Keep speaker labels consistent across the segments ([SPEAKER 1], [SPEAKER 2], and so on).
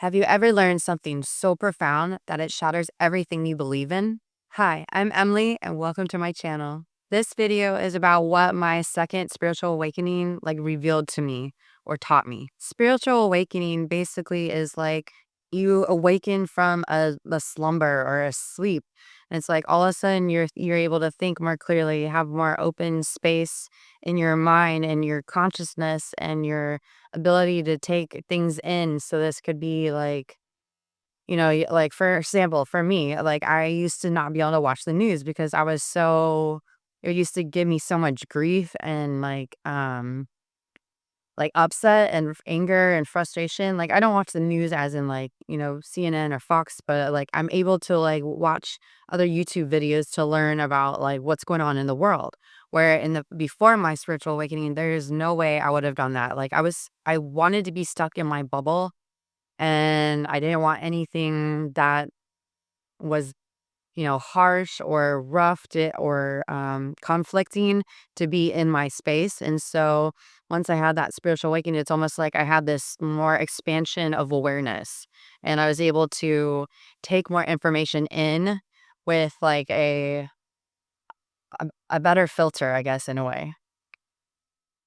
[SPEAKER 1] Have you ever learned something so profound that it shatters everything you believe in? Hi, I'm Emily and welcome to my channel. This video is about what my second spiritual awakening revealed to me or taught me. Spiritual awakening basically is like you awaken from a slumber or a sleep. And it's like all of a sudden you're able to think more clearly, have more open space in your mind and your consciousness and your ability to take things in. So this could be like for example, for me, like I used to not be able to watch the news because it used to give me so much grief and like upset and anger and frustration. Like I don't watch the news as in CNN or Fox, but like I'm able to like watch other YouTube videos to learn about like what's going on in the world. Where in the before my spiritual awakening, there's no way I would have done that. I wanted to be stuck in my bubble and I didn't want anything that was harsh or rough or conflicting to be in my space. And so once I had that spiritual awakening, it's almost like I had this more expansion of awareness and I was able to take more information in with like a better filter, I guess, in a way.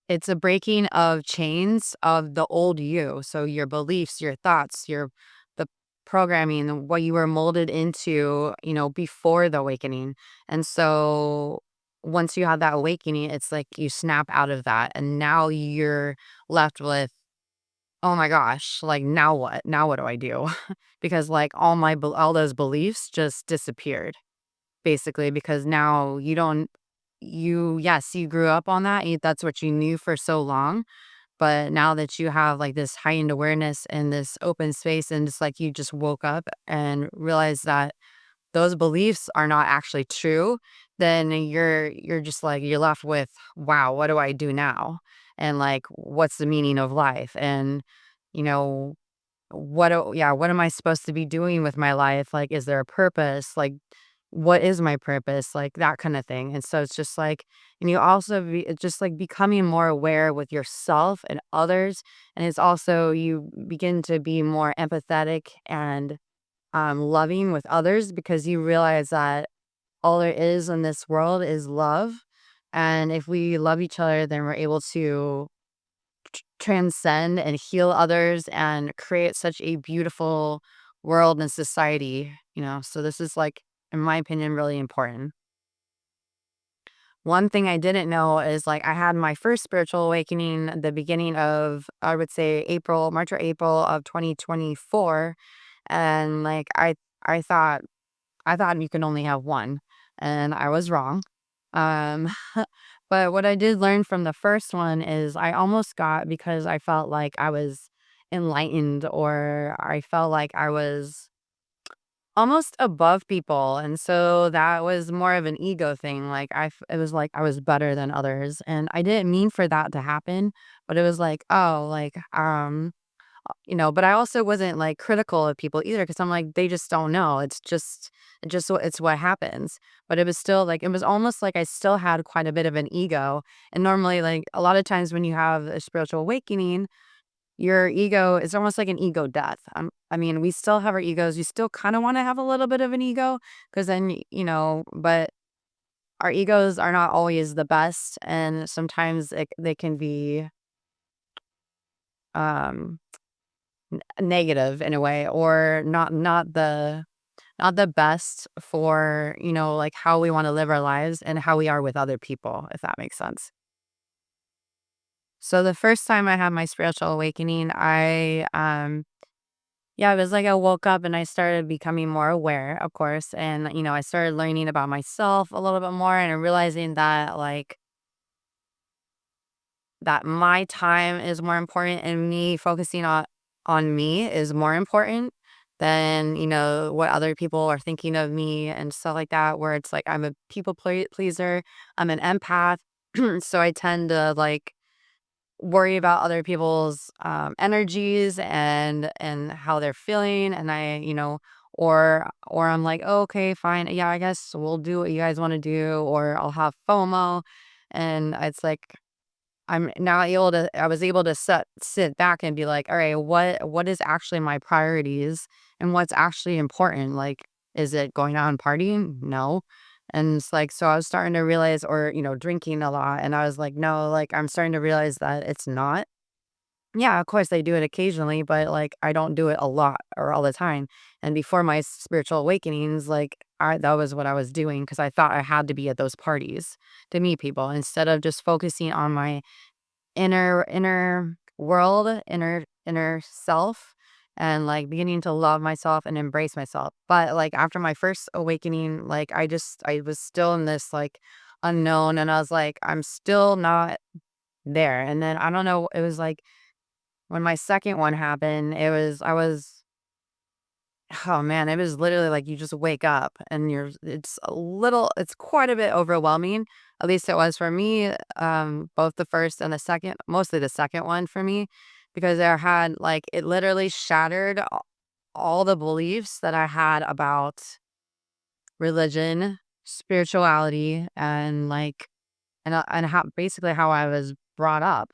[SPEAKER 1] It's a breaking of chains of the old you. So your beliefs, your thoughts, the programming, what you were molded into, before the awakening. And so once you have that awakening, it's like you snap out of that and now you're left with, oh my gosh, like now what? Now what do I do? Because like all those beliefs just disappeared basically because now you don't you yes, you grew up on that, that's what you knew for so long, but now that you have, like, this heightened awareness and this open space and it's like you just woke up and realized that those beliefs are not actually true, then you're just like you're left with, "Wow, what do I do now?" And, like, "What's the meaning of life?" And, you know, what am I supposed to be doing with my life? Like, is there a purpose? Like, what is my purpose? Like that kind of thing. And so it's just like, and you also it's just like becoming more aware with yourself and others. And it's also, you begin to be more empathetic and loving with others because you realize that all there is in this world is love. And if we love each other, then we're able to transcend and heal others and create such a beautiful world and society. So this is like, in my opinion, really important. One thing I didn't know is like I had my first spiritual awakening at the beginning of, I would say, March or April of 2024. And like I thought you can only have one. And I was wrong. Um but what I did learn from the first one is I almost got, because I felt like I was enlightened or I felt like I was almost above people, and so that was more of an ego thing, it was like I was better than others, and I didn't mean for that to happen, but it was like, oh, but I also wasn't, like, critical of people either, because 'cause I'm like, "They just don't know, it's what happens," but it was still, like, it was almost like I still had quite a bit of an ego, and normally, like, a lot of times when you have a spiritual awakening, your ego is almost like an ego death. I mean, we still have our egos. You still kind of want to have a little bit of an ego because then, but our egos are not always the best. And sometimes they can be um, negative in a way, or not the best for, like how we want to live our lives and how we are with other people, if that makes sense. So the first time I had my spiritual awakening, yeah, it was like I woke up and I started becoming more aware, of course. And, I started learning about myself a little bit more and realizing that, like, that my time is more important and me focusing on me is more important than, what other people are thinking of me and stuff like that, where it's like I'm a pleaser, I'm an empath. So I tend to like worry about other people's energies and how they're feeling, and or I'm like, "Oh, okay, fine, yeah, I guess we'll do what you guys want to do," or I'll have FOMO, and it's like I'm now able to I was able to sit back and be like, "All right, what is actually my priorities and what's actually important? Like, is it going out and partying? No." And it's like, so I was starting to realize, or, drinking a lot. And I was like, no, like, I'm starting to realize that it's not. Yeah, of course I do it occasionally, but like I don't do it a lot or all the time. And before my spiritual awakenings, like that was what I was doing because I thought I had to be at those parties to meet people instead of just focusing on my inner world, inner self, and like beginning to love myself and embrace myself. But like after my first awakening, like I was still in this like unknown, and I was like I'm still not there. And then I don't know, it was like when my second one happened, I was oh man, it was literally like you just wake up and it's quite a bit overwhelming. At least it was for me, both the first and the second, mostly the second one for me, because I had like it literally shattered all the beliefs that I had about religion, spirituality, and like and how basically how I was brought up.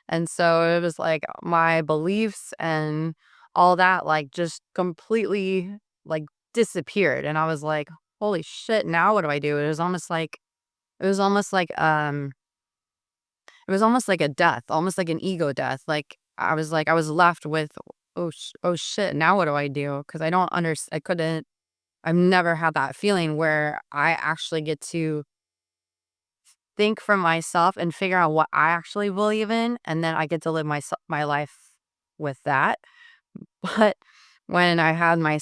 [SPEAKER 1] And so it was like my beliefs and all that like just completely like disappeared. And I was like, holy shit, now what do I do? It was almost like it was almost like a death, almost like an ego death. Like I was left with oh shit, now what do I do? Because I don't understand. I couldn't I've never had that feeling where I actually get to think for myself and figure out what I actually believe in, and then I get to live my life with that. But when I had my,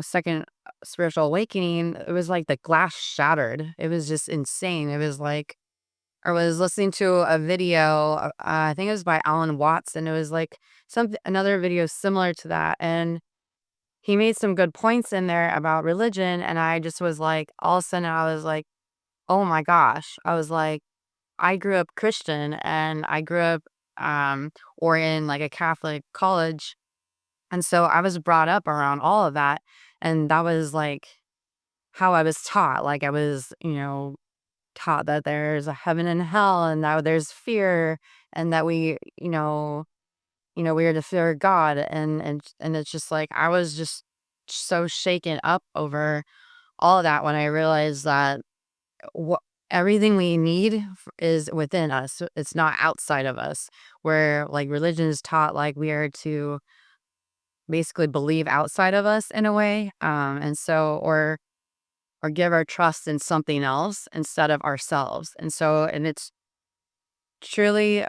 [SPEAKER 1] second spiritual awakening, it was like the glass shattered. It was just insane. It was like I was listening to a video, I think it was by Alan Watts, and it was like another video similar to that, and he made some good points in there about religion, and I just was like, all of a sudden, I was like, oh my gosh, I was like I grew up Christian and I grew up or in like a Catholic college. And so I was brought up around all of that. And that was like how I was taught. Like I was, taught that there's a heaven and hell and that there's fear and that we are to fear God. And it's just like I was just so shaken up over all of that when I realized that what everything we need is within us. It's not outside of us. Where like religion is taught like we are to basically believe outside of us in a way, and so or give our trust in something else instead of ourselves. And it's truly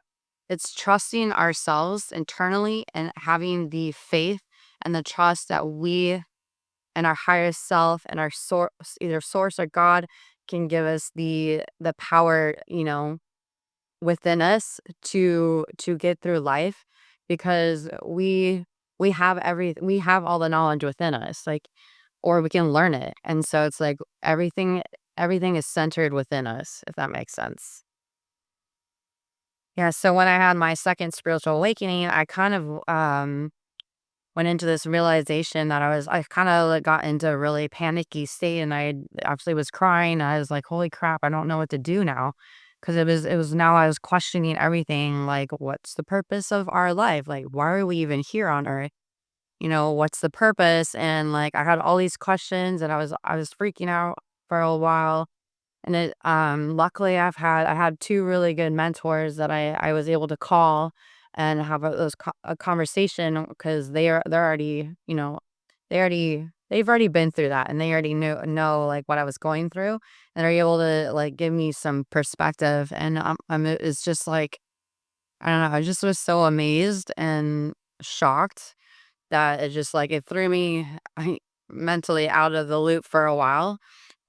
[SPEAKER 1] it's trusting ourselves internally and having the faith and the trust that we and our higher self and our source, either source or God, can give us the power, within us to get through life because we have all the knowledge within us, like, or we can learn it. And so it's like everything is centered within us, if that makes sense. Yeah. So when I had my second spiritual awakening, I kind of went into this realization that I kind of like got into a really panicky state, and I actually was crying. I was like, holy crap, I don't know what to do now. Cause it was now I was questioning everything. Like, what's the purpose of our life? Like, why are we even here on earth? What's the purpose? And like, I had all these questions and I was freaking out for a while. And luckily I had two really good mentors that I was able to call and have a conversation because they're already, they've already been through that and they already know like what I was going through, and are able to like give me some perspective. And it's just like I don't know, I just was so amazed and shocked that it just like it threw me mentally out of the loop for a while.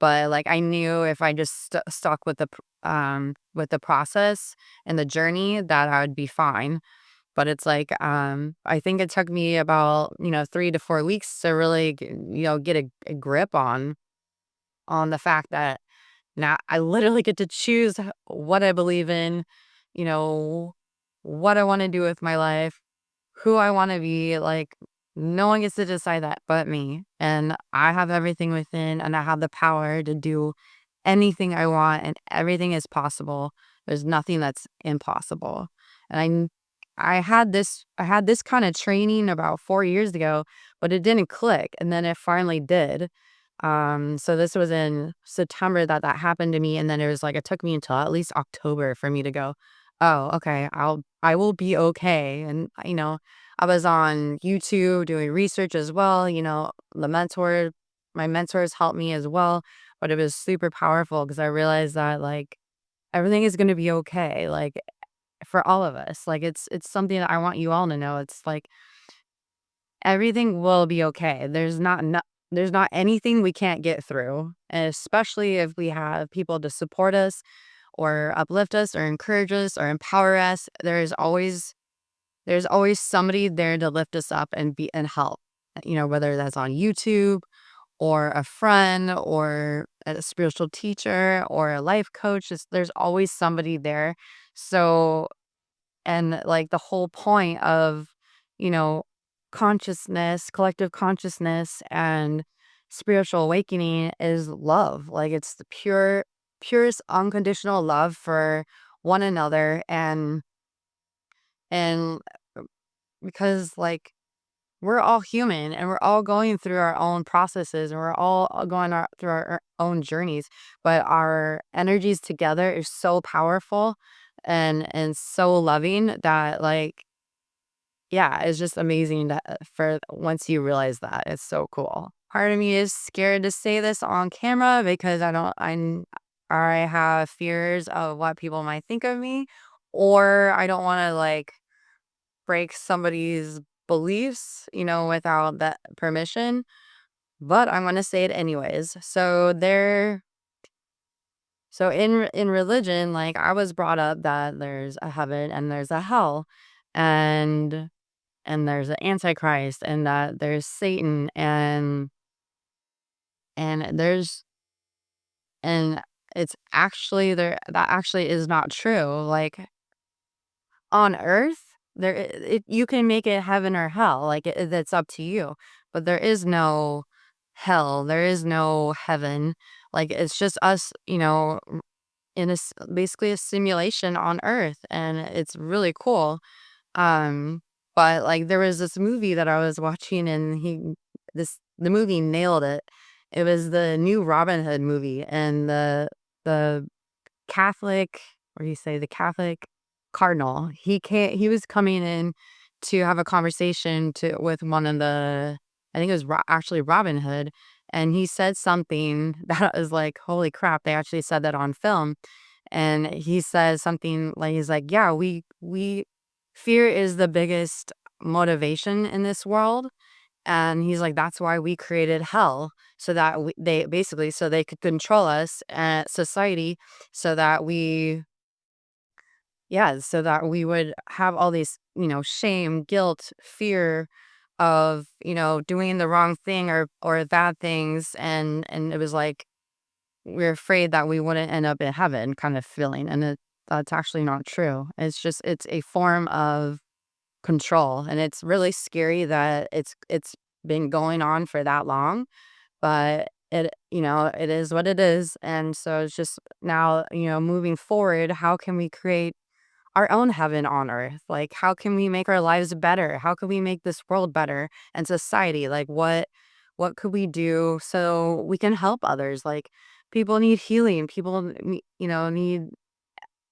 [SPEAKER 1] But like I knew if I just stuck with the process and the journey that I would be fine. But it's like I think it took me about 3 to 4 weeks to really get a grip on the fact that now I literally get to choose what I believe in, you know, what I want to do with my life, who I want to be. Like, no one gets to decide that but me. And I have everything within, and I have the power to do anything I want, and everything is possible. There's nothing that's impossible. And I had this kind of training about 4 years ago, but it didn't click, and then it finally did. So this was in September that that happened to me, and then it was like it took me until at least October for me to go, "Oh, okay, I will be okay." And, I was on YouTube doing research as well, my mentors helped me as well, but it was super powerful because I realized that, like, everything is gonna be okay, like, for all of us. Like, it's something that I want you all to know. It's like everything will be okay. There's not anything we can't get through, and especially if we have people to support us or uplift us or encourage us or empower us. There's always somebody there to lift us up and help. Whether that's on YouTube or a friend or a spiritual teacher or a life coach, there's always somebody there. So, and like the whole point of, you know, consciousness, collective consciousness and spiritual awakening is love. Like it's the purest unconditional love for one another. And because like we're all human and we're all going through our own processes and we're all going through our own journeys, but our energies together is so powerful and so loving that like yeah, it's just amazing that for once you realize that, it's so cool. Part of me is scared to say this on camera because I have fears of what people might think of me, or I don't want to like break somebody's beliefs, without that permission, but I'm going to say it anyways. So in religion, like I was brought up that there's a heaven and there's a hell, and there's an antichrist, and that there's Satan, and there's and it's actually there that actually is not true. Like on earth, you can make it heaven or hell, like that's up to you. But there is no hell, there is no heaven. Like it's just us, basically a simulation on earth, and it's really cool. Um, but, like, there was this movie that I was watching, and the movie nailed it. It was the new Robin Hood movie, and the Catholic or you say the Catholic cardinal, he was coming in to have a conversation with one of the I think it was actually Robin Hood, and he said something that was like, "Holy crap, they actually said that on film." And he says something like he's like, "Yeah, we fear is the biggest motivation in this world." And he's like, "That's why we created hell, so that they basically so they could control us and society, so that so that we would have all these, shame, guilt, fear of, doing the wrong thing or bad things." And it was like we're afraid that we wouldn't end up in heaven kind of feeling, and that's actually not true. It's a form of control, and it's really scary that it's been going on for that long, but it is what it is. And so it's just now, moving forward, how can we create our own heaven on earth? Like, how can we make our lives better? How can we make this world better and society? Like, what could we do so we can help others? Like, people need healing. People, need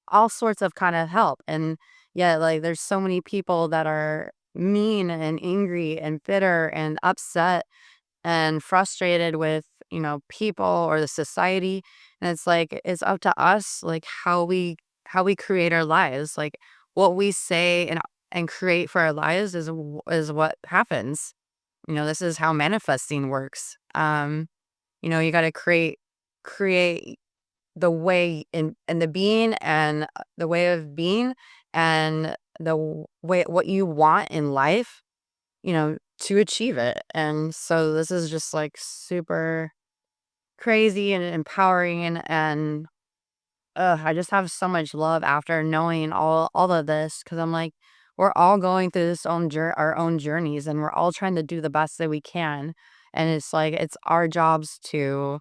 [SPEAKER 1] all sorts of kind of help. And yet, like, there's so many people that are mean and angry and bitter and upset and frustrated with, people or the society. And it's like, it's up to us, like, how we create our lives. Like, what we say and create for our lives is what happens. This is how manifesting works. You got to create the way in the being and the way of being and way what you want in life, to achieve it. And so this is just like super crazy and empowering, and I just have so much love after knowing all of this, because I'm like, we're all going through our own journeys, and we're all trying to do the best that we can. And it's like it's our jobs to,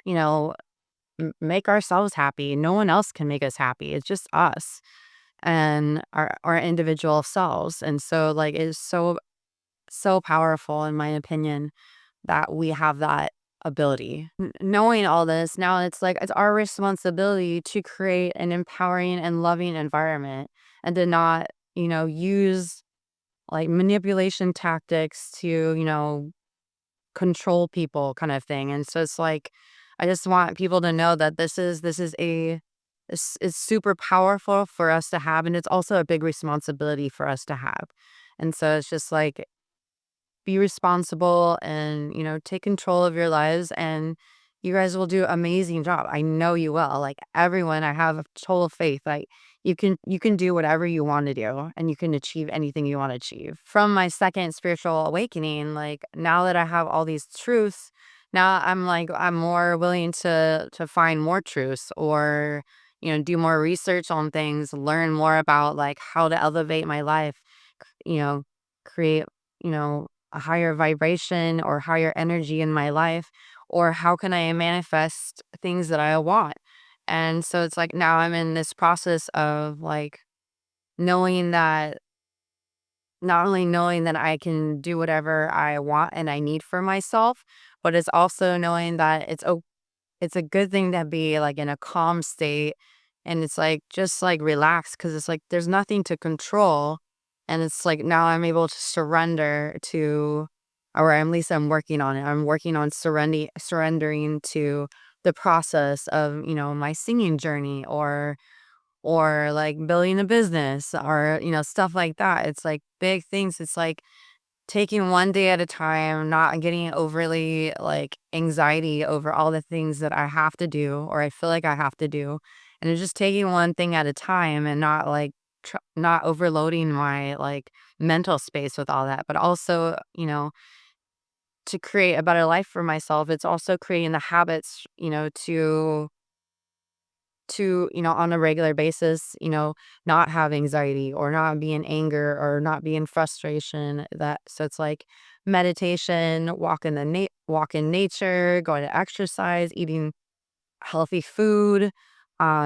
[SPEAKER 1] you know make ourselves happy. No one else can make us happy. It's just us and our individual selves. And so like it's so powerful in my opinion that we have that ability. Knowing all this, now it's like it's our responsibility to create an empowering and loving environment and to not, use like manipulation tactics to, control people kind of thing. And so it's like I just want people to know that it's super powerful for us to have, and it's also a big responsibility for us to have. And so it's just like be responsible and, take control of your lives, and you guys will do amazing job. I know you will. Like everyone, I have total faith. Like you can do whatever you want to do and you can achieve anything you want to achieve. From my second spiritual awakening, like now that I have all these truths, now I'm like I'm more willing to find more truths or, do more research on things, learn more about like how to elevate my life, you know, create, a higher vibration or higher energy in my life, or how can I manifest things that I want. And so it's like now I'm in this process of like knowing that not only knowing that I can do whatever I want and I need for myself, but it's also knowing that it's a good thing to be like in a calm state, and it's like just like relax because it's like there's nothing to control, and it's like now I'm able to surrender to, or at least I'm working on it. I'm working on surrendering to the process of, my singing journey or like building a business or, stuff like that. It's like big things. It's like taking one day at a time, not getting overly like anxiety over all the things that I have to do or I feel like I have to do. And it's just taking one thing at a time and not like not overloading my like mental space with all that, but also, to create a better life for myself. It's also creating the habits, on a regular basis, not have anxiety or not be in anger or not be in frustration. That so it's like meditation, walk in nature, going to exercise, eating healthy food,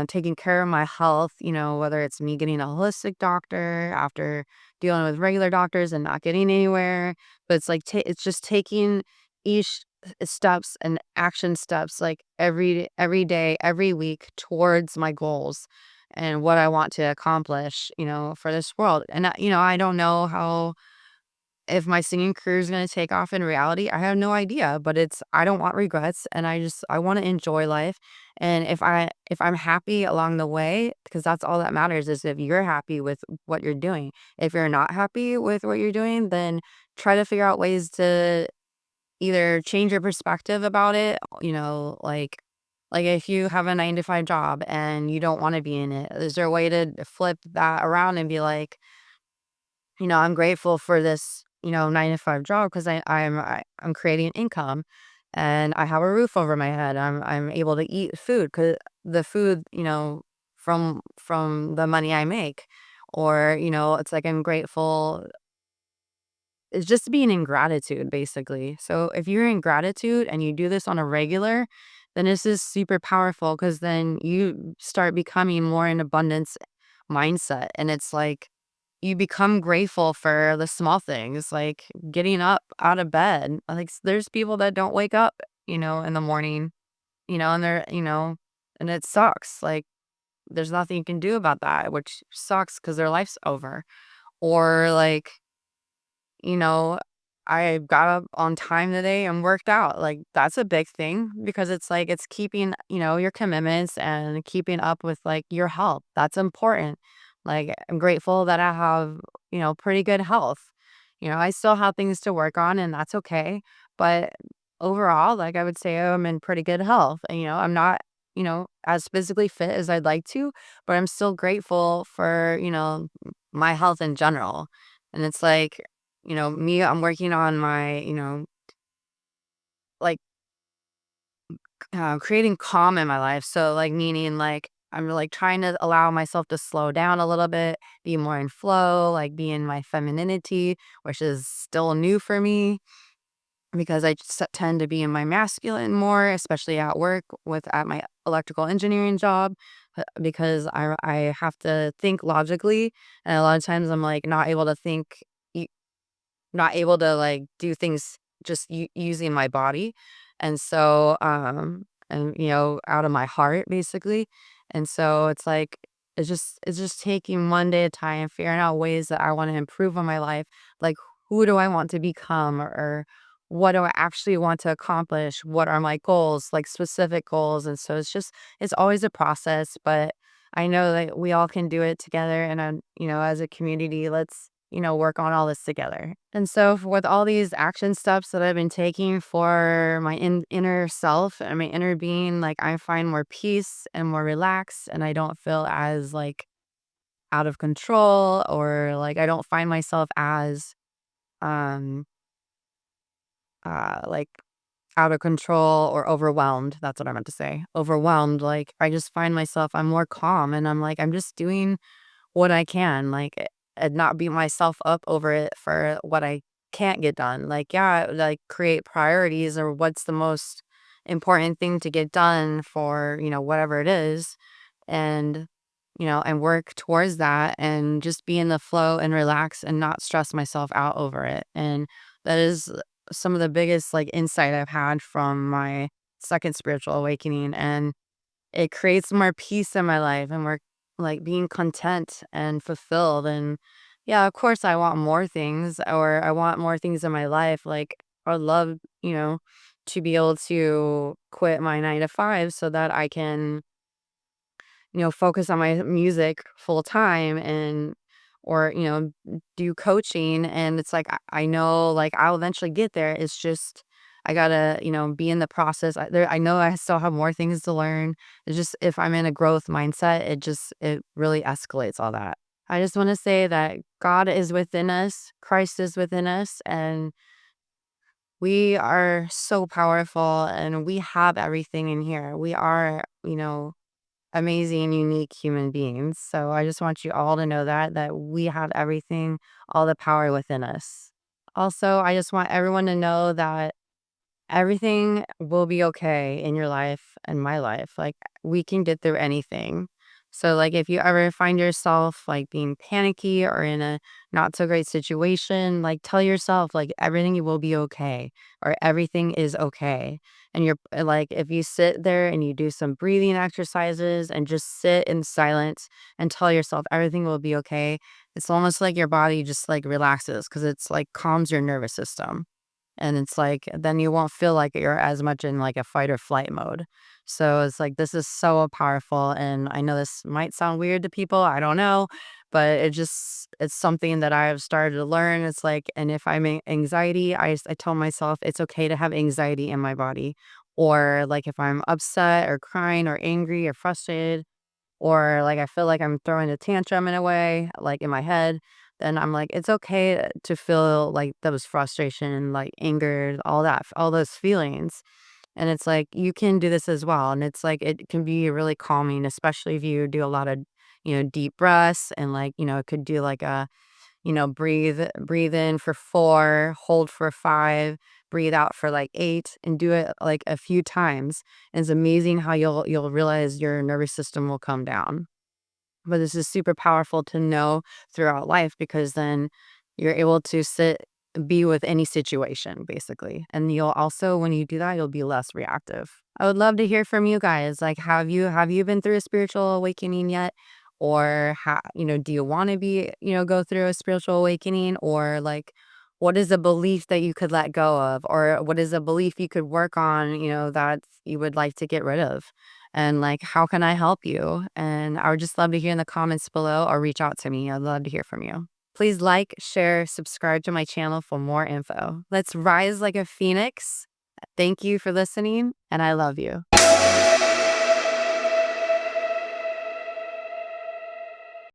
[SPEAKER 1] taking care of my health, whether it's me getting a holistic doctor after dealing with regular doctors and not getting anywhere. But it's like, it's just taking each steps and action steps like every day, every week towards my goals and what I want to accomplish, for this world. And, I don't know how if my singing career is gonna take off in reality, I have no idea, but I don't want regrets, and I wanna enjoy life, and if I'm happy along the way, because that's all that matters is if you're happy with what you're doing. If you're not happy with what you're doing, then try to figure out ways to either change your perspective about it, like if you have a 9 to 5 job and you don't wanna be in it, is there a way to flip that around and be like, I'm grateful for this, 9 to 5 job because I'm creating income and I have a roof over my head. I'm able to eat food cuz the food, from the money I make. Or, it's like I'm grateful. It's just being in gratitude basically. So if you're in gratitude and you do this on a regular, then this is super powerful because then you start becoming more in abundance mindset, and it's like you become grateful for the small things, like getting up out of bed. Like there's people that don't wake up, in the morning, and and it sucks. Like there's nothing you can do about that, which sucks because their life's over. Or like, you know, I got up on time today and worked out. Like that's a big thing because it's like it's keeping, your commitments and keeping up with like your health. That's important. Like I'm grateful that I have, pretty good health. I still have things to work on and that's okay. But overall, like I would say I'm in pretty good health. And I'm not, as physically fit as I'd like to, but I'm still grateful for, my health in general. And it's like, me, I'm working on my, like, creating calm in my life. So, like, meaning, like, I'm like trying to allow myself to slow down a little bit, be more in flow, like, be in my femininity, which is still new for me because I just tend to be in my masculine more, especially at work with at my electrical engineering job because I have to think logically, and a lot of times I'm like not able to think, y- not able to like do things just using my body, and so and out of my heart basically, and so it's like it's just taking one day at a time, figuring out ways that I want to improve on my life, like who do I want to become, or what do I actually want to accomplish? What are my goals, like specific goals? And so it's always a process, but I know that we all can do it together. And, as a community, let's, work on all this together. And so, with all these action steps that I've been taking for my inner self and my inner being, like I find more peace and more relaxed, and I don't feel as like out of control, or like I don't find myself as, um, like out of control or overwhelmed. That's what I meant to say. Overwhelmed. Like I just find myself, I'm more calm, and I'm like, I'm just doing what I can, like, and not beat myself up over it for what I can't get done. Like, yeah, like create priorities, or what's the most important thing to get done for, whatever it is. And, and work towards that, and just be in the flow and relax and not stress myself out over it. And that is some of the biggest like insight I've had from my second spiritual awakening. And it creates more peace in my life, and we're like being content and fulfilled. And yeah, of course I want more things, or I want more things in my life. Like I would love, to be able to quit my 9 to 5 so that I can, focus on my music full time, and or, do coaching. And it's like I know like I'll eventually get there. It's just I gotta, be in the process. I know I still have more things to learn. It's just if I'm in a growth mindset, it really escalates all that. I just want to say that God is within us, Christ is within us, and we are so powerful, and we have everything in here. We are, amazing, unique human beings. So I just want you all to know that we have everything, all the power within us. Also, I just want everyone to know that everything will be okay in your life and my life. Like we can get through anything. So like if you ever find yourself like being panicky or in a not so great situation, like tell yourself like everything will be okay, or everything is okay. And you're like if you sit there and you do some breathing exercises and just sit in silence and tell yourself everything will be okay, it's almost like your body just like relaxes, because it's like calms your nervous system. And it's like, then you won't feel like you're as much in like a fight or flight mode. So it's like, this is so powerful. And I know this might sound weird to people. I don't know. But it's something that I've started to learn. It's like, and if I'm in anxiety, I tell myself it's okay to have anxiety in my body. Or like if I'm upset or crying or angry or frustrated, or like I feel like I'm throwing a tantrum in a way, like in my head, then I'm like, it's okay to feel like those frustration, like anger, all that, all those feelings. And it's like you can do this as well. And it's like it can be really calming, especially if you do a lot of, deep breaths, and like, it could do like a breathe in for 4, hold for 5, breathe out for like 8, and do it like a few times. And it's amazing how you'll realize your nervous system will come down. But this is super powerful to know throughout life, because then you're able to be with any situation basically. And you'll also, when you do that, you'll be less reactive. I would love to hear from you guys. Like, have you been through a spiritual awakening yet? Or do you want to go through a spiritual awakening? Or like, what is a belief that you could let go of? Or what is a belief you could work on, that you would like to get rid of? And like, how can I help you? And I would just love to hear in the comments below, or reach out to me. I'd love to hear from you. Please like, share, subscribe to my channel for more info. Let's rise like a phoenix. Thank you for listening, and I love you.